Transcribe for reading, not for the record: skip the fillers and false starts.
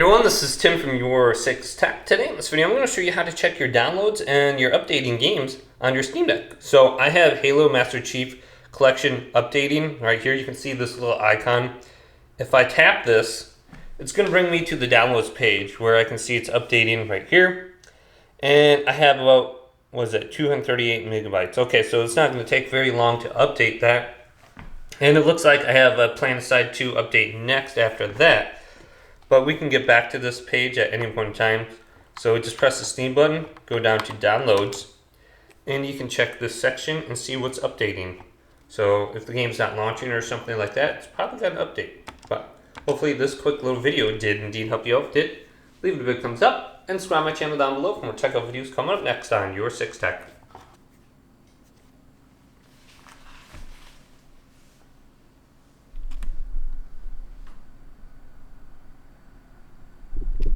Everyone, this is Tim from YourSixTech. Today in this video, I'm going to show you how to check your downloads and your updating games on your Steam Deck. So I have Halo Master Chief Collection updating. Right here you can see this little icon. If I tap this, it's going to bring me to the downloads page where I can see it's updating right here. And I have about, 238 megabytes. Okay, so it's not going to take very long to update that. And it looks like I have a plan aside to update next after that. But we can get back to this page at any point in time. So just press the Steam button, go down to Downloads, and you can check this section and see what's updating. So if the game's not launching or something like that, it's probably got an update. But hopefully this quick little video did indeed help you out. If it did, leave it a big thumbs up and subscribe to my channel down below for more tech videos coming up next on YourSixTech.